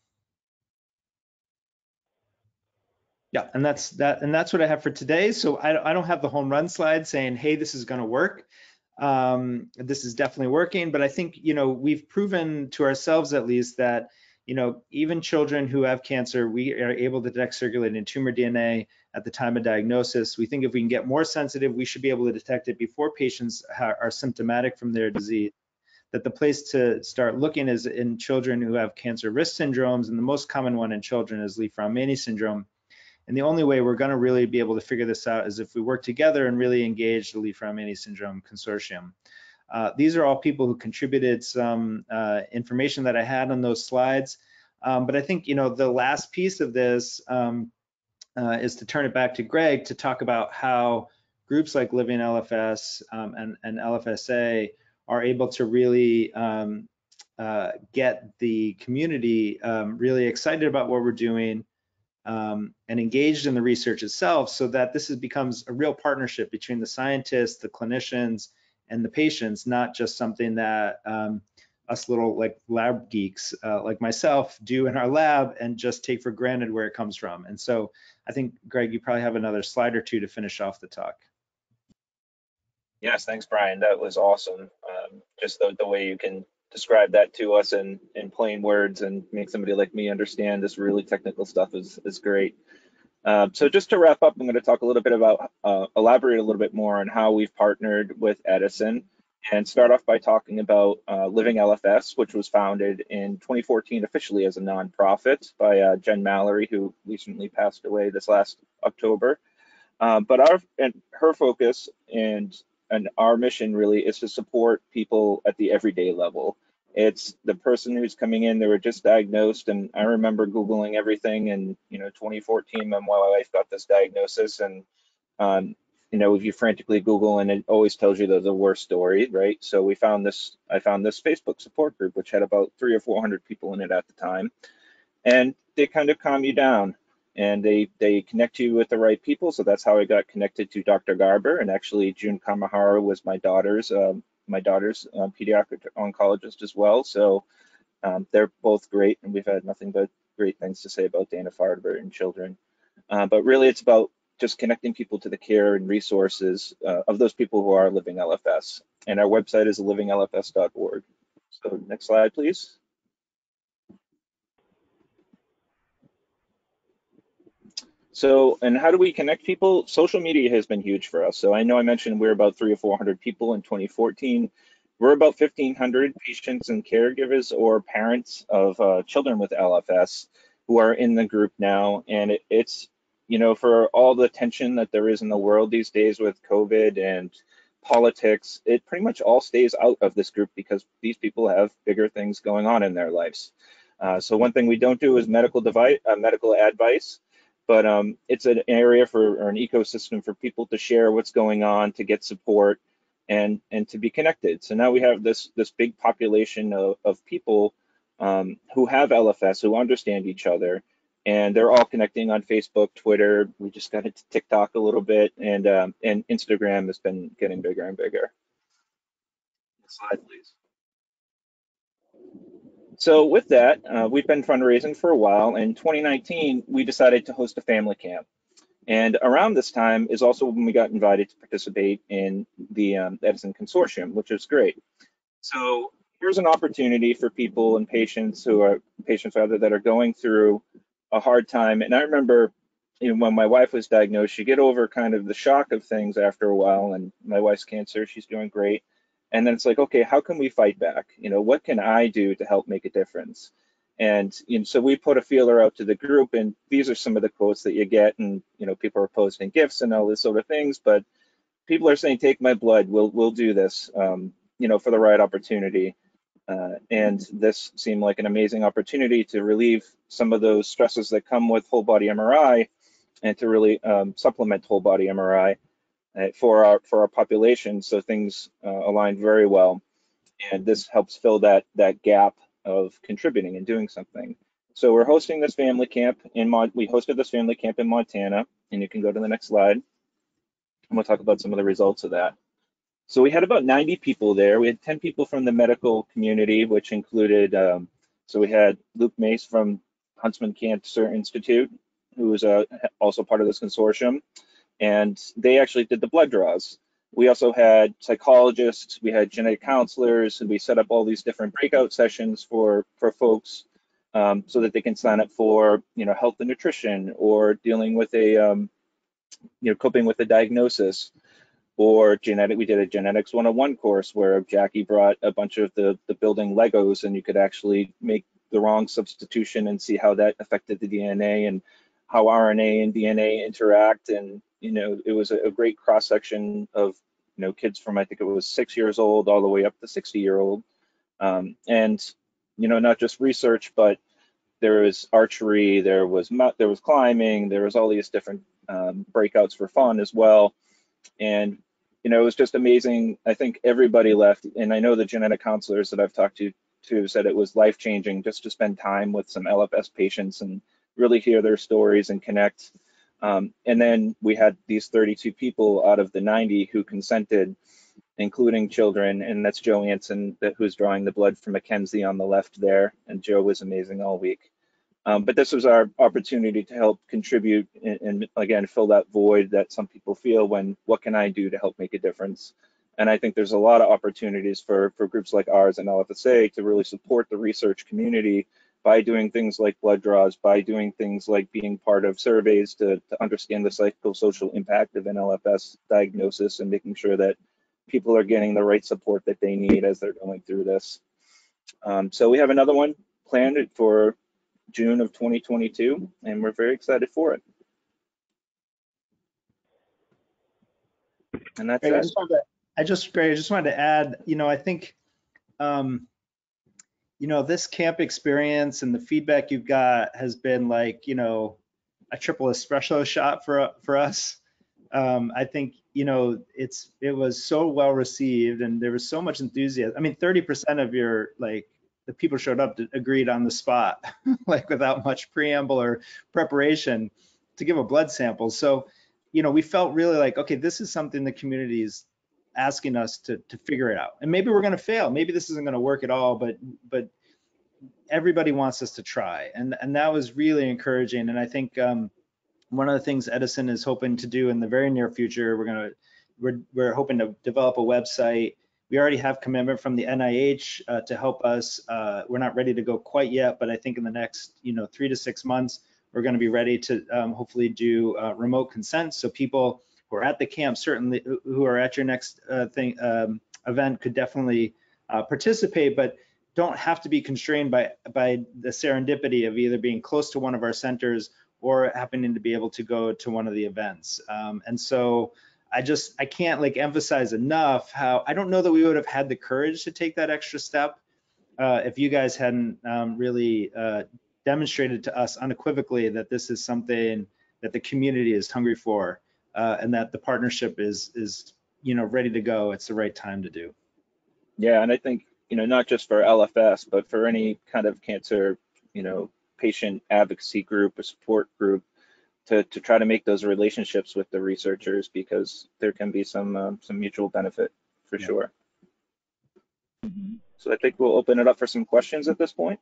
Yeah, and that's what I have for today. So I don't have the home run slide saying, hey, this is going to work. This is definitely working, but I think we've proven to ourselves at least that even children who have cancer, we are able to detect circulating tumor DNA at the time of diagnosis. We think if we can get more sensitive, we should be able to detect it before patients are symptomatic from their disease. That the place to start looking is in children who have cancer risk syndromes, and the most common one in children is Li-Fraumeni syndrome. And the only way we're going to really be able to figure this out is if we work together and really engage the Li-Fraumeni syndrome consortium. These are all people who contributed some information that I had on those slides. But I think the last piece of this is to turn it back to Greg to talk about how groups like Living LFS and LFSA are able to really get the community really excited about what we're doing and engaged in the research itself, so that this becomes a real partnership between the scientists, the clinicians, and the patients, not just something that us little lab geeks like myself do in our lab and just take for granted where it comes from. And so I think, Greg, you probably have another slide or two to finish off the talk. Yes, thanks, Brian. That was awesome. Just the way you can describe that to us in plain words and make somebody like me understand this really technical stuff is great. So just to wrap up, I'm going to talk a little bit about, elaborate a little bit more on how we've partnered with Edison, and start off by talking about Living LFS, which was founded in 2014 officially as a nonprofit by Jen Mallory, who recently passed away this last October. But her focus and our mission really is to support people at the everyday level. It's the person who's coming in, they were just diagnosed, and I remember Googling everything in 2014 when my wife got this diagnosis, and you know, if you frantically Google and it always tells you the worst story, right? So I found this Facebook support group, which had about 300 or 400 people in it at the time. And they kind of calm you down, and they connect you with the right people. So that's how I got connected to Dr. Garber, and actually June Kamahara was my daughter's pediatric oncologist as well. So they're both great, and we've had nothing but great things to say about Dana-Farber and children. But really, it's about just connecting people to the care and resources of those people who are living LFS. And our website is livinglfs.org. So next slide, please. So, and how do we connect people? Social media has been huge for us. So I know I mentioned we're about 300 or 400 people in 2014. We're about 1,500 patients and caregivers or parents of children with LFS who are in the group now. And it's, you know, for all the tension that there is in the world these days with COVID and politics, it pretty much all stays out of this group because these people have bigger things going on in their lives. So one thing we don't do is medical advice, but it's an area or an ecosystem for people to share what's going on, to get support, and to be connected. So now we have this big population of people who have LFS, who understand each other, and they're all connecting on Facebook, Twitter. We just got into TikTok a little bit, and Instagram has been getting bigger and bigger. Next slide, please. So with that, we've been fundraising for a while. In 2019, we decided to host a family camp. And around this time is also when we got invited to participate in the Edison Consortium, which is great. So here's an opportunity for people and patients that are going through a hard time. And I remember, you know, when my wife was diagnosed, you get over kind of the shock of things after a while. And my wife's cancer, she's doing great. And then it's like, okay, how can we fight back? You know, what can I do to help make a difference? And you know, so we put a feeler out to the group, and these are some of the quotes that you get. And you know, people are posting gifts and all this sort of things, but people are saying, "Take my blood. We'll do this." You know, for the right opportunity. And this seemed like an amazing opportunity to relieve some of those stresses that come with whole body MRI, and to really supplement whole body MRI for our population. So things aligned very well, and this helps fill that gap of contributing and doing something. So we're hosting this family camp we hosted this family camp in Montana, and you can go to the next slide, and we'll talk about some of the results of that. So we had about 90 people there. We had 10 people from the medical community, which included, so we had Luke Mace from Huntsman Cancer Institute, who was also part of this consortium, and they actually did the blood draws. We also had psychologists, we had genetic counselors, and we set up all these different breakout sessions for folks so that they can sign up for, you know, health and nutrition, or dealing with a, you know, coping with a diagnosis, or we did a genetics 101 course where Jackie brought a bunch of the building Legos, and you could actually make the wrong substitution and see how that affected the DNA and how RNA and DNA interact. And, you know, it was a great cross section of, you know, kids from, I think it was 6 years old all the way up to 60-year-old. And, you know, not just research, but there was archery, there was climbing, there was all these different breakouts for fun as well. And, you know, it was just amazing. I think everybody left, and I know the genetic counselors that I've talked to said it was life-changing just to spend time with some LFS patients and really hear their stories and connect. And then we had these 32 people out of the 90 who consented, including children, and that's Joe Anson, who's drawing the blood from Mackenzie on the left there, and Joe was amazing all week. But this was our opportunity to help contribute and again, fill that void that some people feel when, what can I do to help make a difference? And I think there's a lot of opportunities for groups like ours and LFSA to really support the research community by doing things like blood draws, by doing things like being part of surveys to understand the psychosocial impact of an LFS diagnosis, and making sure that people are getting the right support that they need as they're going through this. So we have another one planned for June of 2022, and we're very excited for it. And that's it. I just wanted to add, you know, I think, you know, this camp experience and the feedback you've got has been like, you know, a triple espresso shot for us. I think, you know, it was so well received, and there was so much enthusiasm. I mean, 30% of your, like, the people showed up agreed on the spot, like without much preamble or preparation to give a blood sample. So, you know, we felt really like, okay, this is something the community is asking us to figure it out. And maybe we're going to fail. Maybe this isn't going to work at all, but everybody wants us to try. And that was really encouraging. And I think one of the things Edison is hoping to do in the very near future, we're hoping to develop a website. We already have commitment from the NIH to help us. We're not ready to go quite yet, but I think in the next 3 to 6 months, we're going to be ready to hopefully do remote consent. So people who are at the camp, certainly who are at your next event, could definitely participate, but don't have to be constrained by the serendipity of either being close to one of our centers or happening to be able to go to one of the events. And so I can't like emphasize enough how I don't know that we would have had the courage to take that extra step if you guys hadn't really demonstrated to us unequivocally that this is something that the community is hungry for, and that the partnership is ready to go. It's the right time to do. Yeah, and I think not just for LFS, but for any kind of cancer, patient advocacy group, a support group, to try to make those relationships with the researchers, because there can be some mutual benefit for sure. Mm-hmm. So I think we'll open it up for some questions at this point.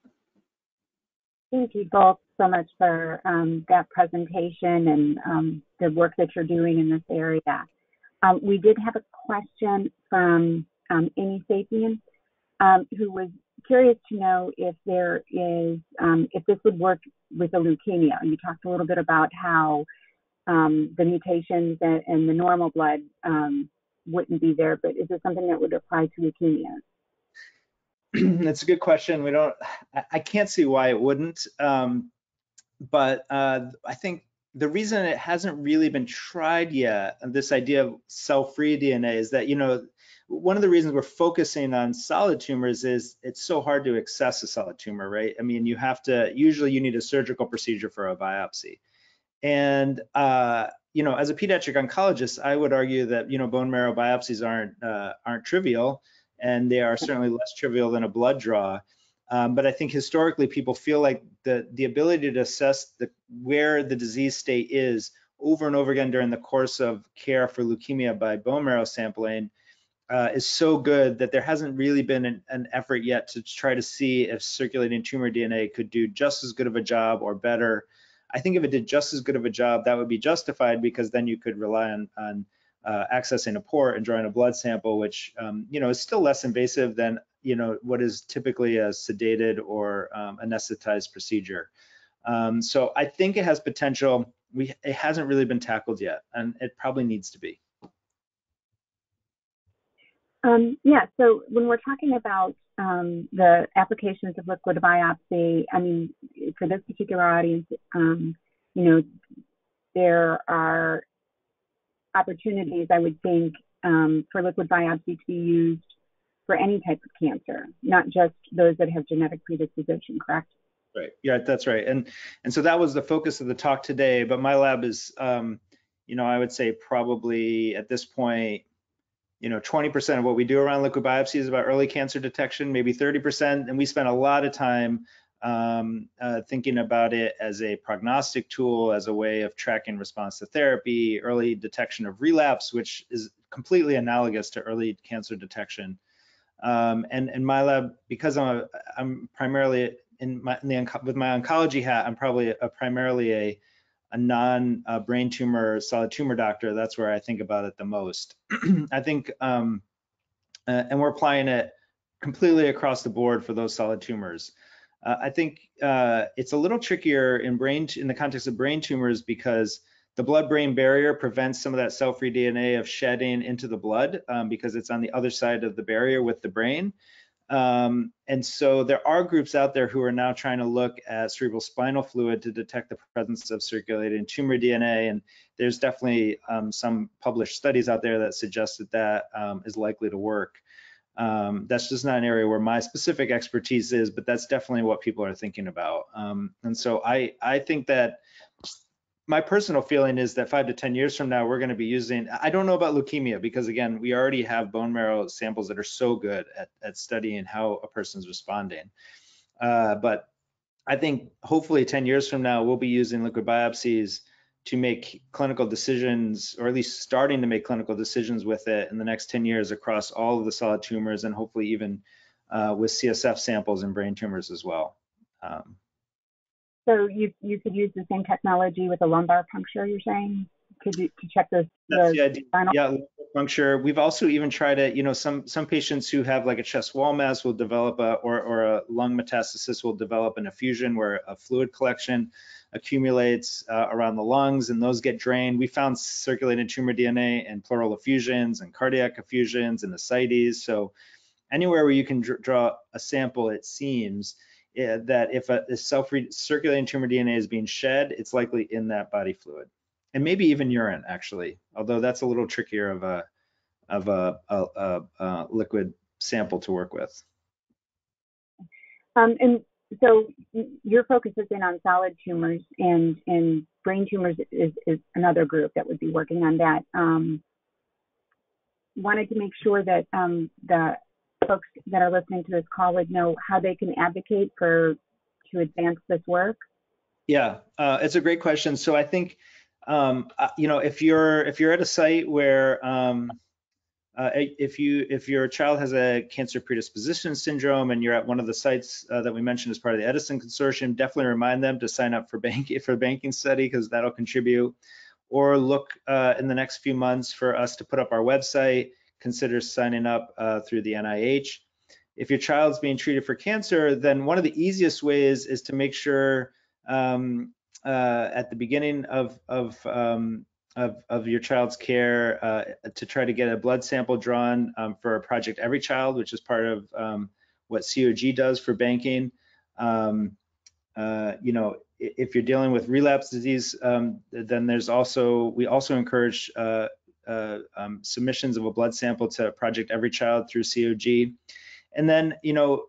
Thank you both so much for that presentation and the work that you're doing in this area. We did have a question from Amy Sapien, who was curious to know if there is, if this would work with a leukemia. You talked a little bit about how the mutations and the normal blood wouldn't be there, but is this something that would apply to leukemia? That's a good question. I can't see why it wouldn't, but I think the reason it hasn't really been tried yet, this idea of cell-free DNA, is that, one of the reasons we're focusing on solid tumors is it's so hard to access a solid tumor, right? I mean, usually you need a surgical procedure for a biopsy. And, as a pediatric oncologist, I would argue that, bone marrow biopsies aren't trivial, and they are certainly less trivial than a blood draw. But I think historically people feel like the ability to assess where the disease state is over and over again during the course of care for leukemia by bone marrow sampling is so good that there hasn't really been an effort yet to try to see if circulating tumor DNA could do just as good of a job or better. I think if it did just as good of a job, that would be justified, because then you could rely on accessing a port and drawing a blood sample, which is still less invasive than what is typically a sedated or anesthetized procedure. So I think it has potential. It hasn't really been tackled yet, and it probably needs to be. Yeah, so when we're talking about the applications of liquid biopsy, I mean, for this particular audience, there are opportunities, I would think, for liquid biopsy to be used for any type of cancer, not just those that have genetic predisposition, correct? Right. Yeah, that's right. And so that was the focus of the talk today. But my lab is, I would say probably at this point, 20% of what we do around liquid biopsy is about early cancer detection, maybe 30%. And we spend a lot of time thinking about it as a prognostic tool, as a way of tracking response to therapy, early detection of relapse, which is completely analogous to early cancer detection. And my lab, because I'm primarily with my oncology hat, I'm probably primarily a non-brain tumor, solid tumor doctor. That's where I think about it the most. I think, and we're applying it completely across the board for those solid tumors. I think it's a little trickier in the context of brain tumors, because the blood-brain barrier prevents some of that cell-free DNA of shedding into the blood, because it's on the other side of the barrier with the brain. And so there are groups out there who are now trying to look at cerebral spinal fluid to detect the presence of circulating tumor DNA. And there's definitely some published studies out there that suggest that is likely to work. That's just not an area where my specific expertise is, but that's definitely what people are thinking about. And so I think that my personal feeling is that 5 to 10 years from now, we're going to be using, I don't know about leukemia, because again, we already have bone marrow samples that are so good at studying how a person's responding. But I think hopefully 10 years from now, we'll be using liquid biopsies to make clinical decisions, or at least starting to make clinical decisions with it in the next 10 years across all of the solid tumors, and hopefully even with CSF samples and brain tumors as well. So you could use the same technology with a lumbar puncture, you're saying, to check those? That's the idea. Yeah, lumbar puncture. We've also even tried it. You know, some patients who have like a chest wall mass will develop or a lung metastasis will develop an effusion where a fluid collection accumulates around the lungs, and those get drained. We found circulating tumor DNA in pleural effusions and cardiac effusions and ascites. So anywhere where you can draw a sample, it seems that if a circulating tumor DNA is being shed, it's likely in that body fluid, and maybe even urine, actually. Although that's a little trickier of a liquid sample to work with. And so your focus has been on solid tumors, and brain tumors is another group that would be working on that. Wanted to make sure that the folks that are listening to this call would know how they can advocate to advance this work. Yeah, it's a great question. So I think, you know, if you're at a site where if your child has a cancer predisposition syndrome and you're at one of the sites that we mentioned as part of the Edison Consortium, definitely remind them to sign up for the banking study, because that'll contribute. Or look in the next few months for us to put up our website. Consider signing up through the NIH. If your child's being treated for cancer, then one of the easiest ways is to make sure at the beginning of your child's care to try to get a blood sample drawn for Project Every Child, which is part of what COG does for banking. You know, if you're dealing with relapse disease, then we also encourage submissions of a blood sample to Project Every Child through COG. And then, you know,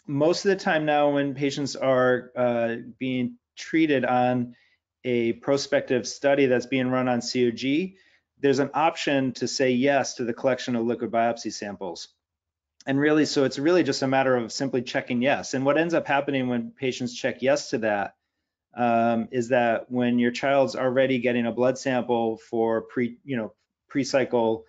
most of the time now when patients are being treated on a prospective study that's being run on COG, there's an option to say yes to the collection of liquid biopsy samples. And really, so it's really just a matter of simply checking yes. And what ends up happening when patients check yes to that is that when your child's already getting a blood sample for pre-cycle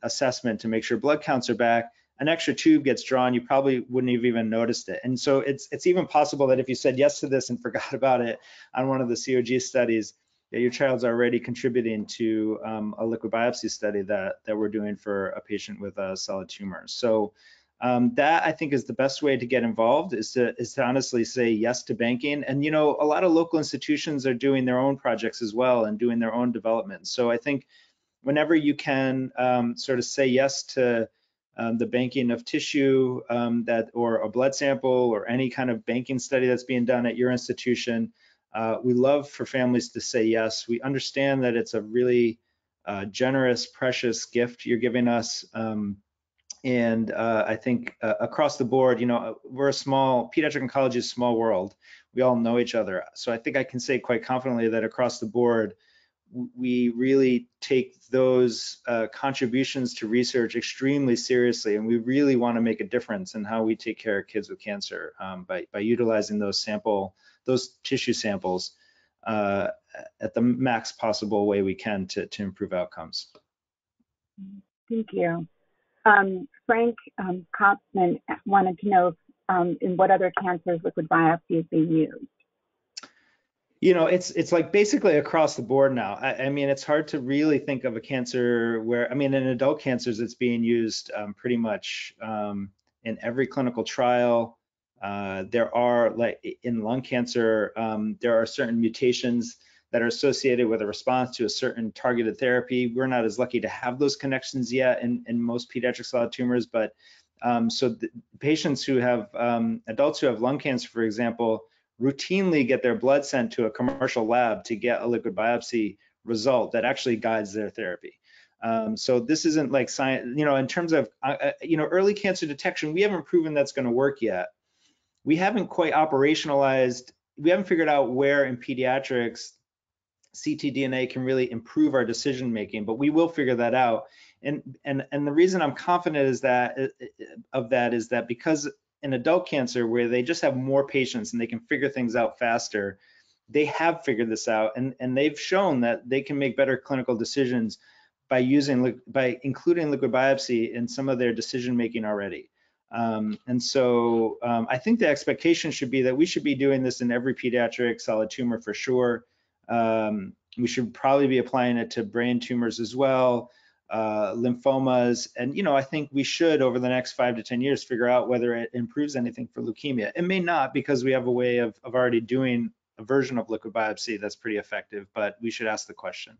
assessment to make sure blood counts are back, an extra tube gets drawn, you probably wouldn't have even noticed it. And so it's even possible that if you said yes to this and forgot about it on one of the COG studies, that your child's already contributing to a liquid biopsy study that we're doing for a patient with a solid tumor. So that I think is the best way to get involved, is to honestly say yes to banking. And you know, a lot of local institutions are doing their own projects as well and doing their own development. So I think whenever you can sort of say yes to the banking of tissue or a blood sample or any kind of banking study that's being done at your institution, we love for families to say yes. We understand that it's a really generous, precious gift you're giving us. And I think across the board, you know, pediatric oncology is a small world. We all know each other. So I think I can say quite confidently that across the board, we really take those contributions to research extremely seriously, and we really want to make a difference in how we take care of kids with cancer by utilizing those tissue samples at the max possible way we can to improve outcomes. Thank you. Frank Kopfman wanted to know in what other cancers liquid biopsy is being used. You know, it's like basically across the board now. I mean, it's hard to really think of a cancer where, I mean, in adult cancers, it's being used pretty much in every clinical trial. There are, like in lung cancer, there are certain mutations that are associated with a response to a certain targeted therapy. We're not as lucky to have those connections yet in most pediatric solid tumors, but so the patients who have, adults who have lung cancer, for example, routinely get their blood sent to a commercial lab to get a liquid biopsy result that actually guides their therapy. So this isn't like science, you know, in terms of, you know, early cancer detection, we haven't proven that's going to work yet. We haven't quite operationalized, we haven't figured out where in pediatrics ctDNA can really improve our decision making, but we will figure that out. And the reason I'm confident is that is that because in adult cancer, where they just have more patients and they can figure things out faster, they have figured this out, and they've shown that they can make better clinical decisions by including liquid biopsy in some of their decision making already. And so I think the expectation should be that we should be doing this in every pediatric solid tumor for sure. We should probably be applying it to brain tumors as well, lymphomas, and I think we should over the next 5 to 10 years figure out whether it improves anything for leukemia. It may not, because we have a way of already doing a version of liquid biopsy that's pretty effective, but we should ask the question.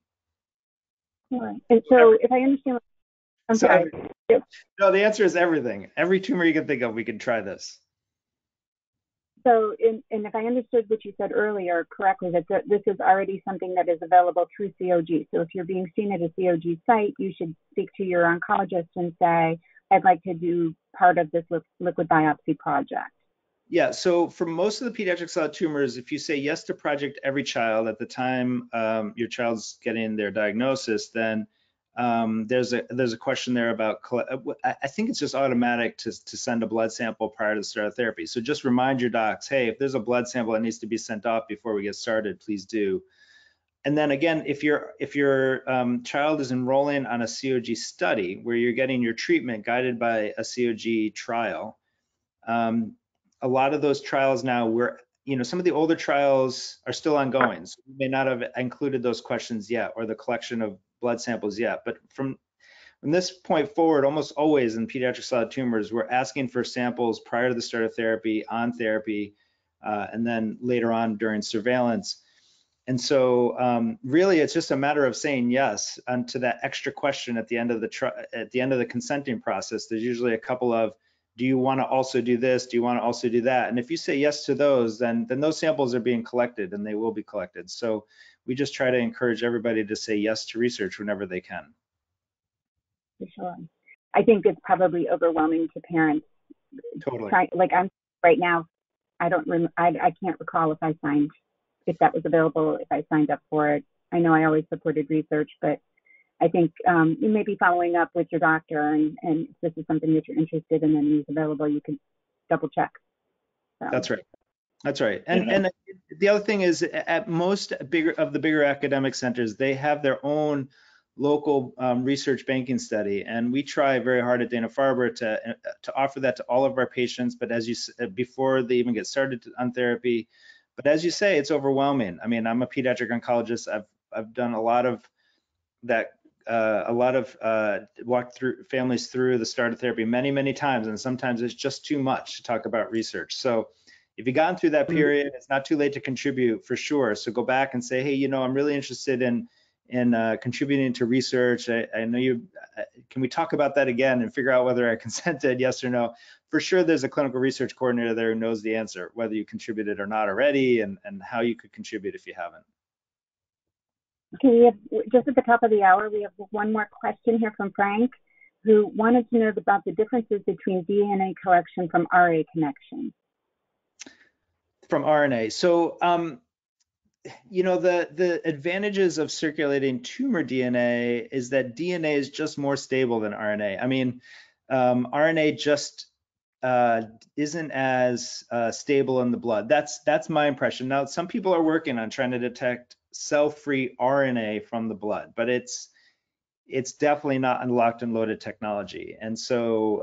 Right. And so if I understand, I'm sorry. No, the answer is everything. Every tumor you can think of, we can try this. So, and if I understood what you said earlier correctly, that this is already something that is available through COG. So if you're being seen at a COG site, you should speak to your oncologist and say, I'd like to do part of this liquid biopsy project. Yeah, so for most of the pediatric solid tumors, if you say yes to Project Every Child at the time your child's getting their diagnosis, then there's a question there about, I think it's just automatic to send a blood sample prior to the start of therapy. So just remind your docs, hey, if there's a blood sample that needs to be sent off before we get started, please do. And then again, if your child is enrolling on a COG study where you're getting your treatment guided by a COG trial, a lot of those trials now, some of the older trials are still ongoing, so we may not have included those questions yet or the collection of blood samples yet. But from this point forward, almost always in pediatric solid tumors, we're asking for samples prior to the start of therapy, on therapy, and then later on during surveillance. And so really, it's just a matter of saying yes to that extra question at the end of the consenting process. There's usually a couple of, do you want to also do this? Do you want to also do that? And if you say yes to those, then those samples are being collected, and they will be collected. So we just try to encourage everybody to say yes to research whenever they can. For sure. I think it's probably overwhelming to parents. Totally. Like I'm right now, I can't recall if that was available, if I signed up for it. I know I always supported research, but I think you may be following up with your doctor, and if this is something that you're interested in and is available, you can double check. So. That's right. That's right. And the other thing is, at most bigger academic centers, they have their own local research banking study, and we try very hard at Dana-Farber to offer that to all of our patients. But as you said, before they even get started on therapy, but as you say, it's overwhelming. I mean, I'm a pediatric oncologist. I've done a lot of that. Walked through families through the start of therapy many times, and sometimes it's just too much to talk about research. So if you've gotten through that period, it's not too late to contribute for sure. So go back and say, hey, I'm really interested in contributing to research. I know you. Can we talk about that again and figure out whether I consented, yes or no? For sure, there's a clinical research coordinator there who knows the answer, whether you contributed or not already, and how you could contribute if you haven't. Okay, we have, just at the top of the hour, we have one more question here from Frank, who wanted to know about the differences between DNA collection from RA connection. From RNA. So, the advantages of circulating tumor DNA is that DNA is just more stable than RNA. I mean, RNA just isn't as stable in the blood. That's my impression. Now, some people are working on trying to detect cell-free RNA from the blood, but it's definitely not unlocked and loaded technology. And so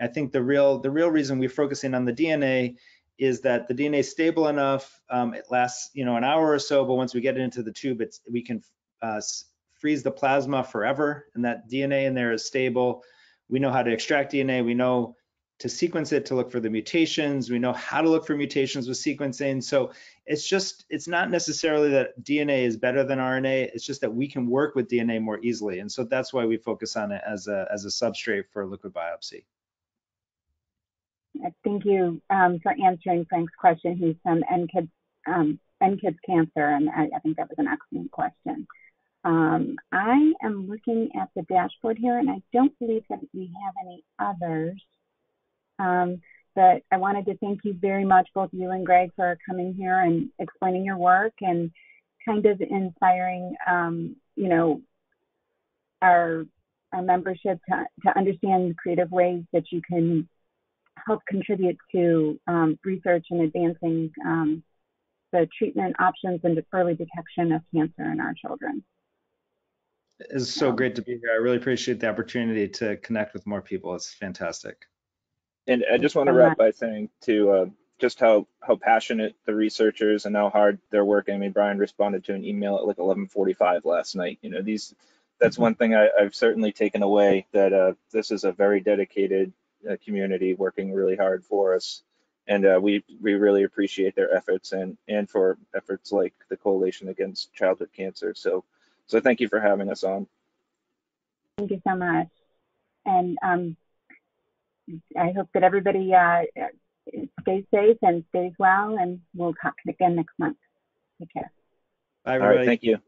I think the real reason we're focusing on the DNA is that the DNA is stable enough. It lasts an hour or so, but once we get it into the tube, we can freeze the plasma forever, and that DNA in there is stable. We know how to extract DNA. We know to sequence it to look for the mutations. We know how to look for mutations with sequencing. So it's not necessarily that DNA is better than RNA. It's just that we can work with DNA more easily. And so that's why we focus on it as a substrate for liquid biopsy. Thank you for answering Frank's question. He's from NKids Cancer, and I think that was an excellent question. I am looking at the dashboard here, and I don't believe that we have any others. But I wanted to thank you very much, both you and Greg, for coming here and explaining your work and kind of inspiring, you know, our membership to understand the creative ways that you can help contribute to research and advancing the treatment options and the early detection of cancer in our children. It's so great to be here. I really appreciate the opportunity to connect with more people. It's fantastic. And I just want to wrap by saying to just how passionate the researchers and how hard they're working. I mean, Brian responded to an email at like 11:45 last night. You know, that's one thing I've certainly taken away, that this is a very dedicated community working really hard for us. And we really appreciate their efforts and for efforts like the Coalition Against Childhood Cancer. So thank you for having us on. Thank you so much. And I hope that everybody stays safe and stays well, and we'll talk again next month. Take care. Bye, everybody. All right, thank you.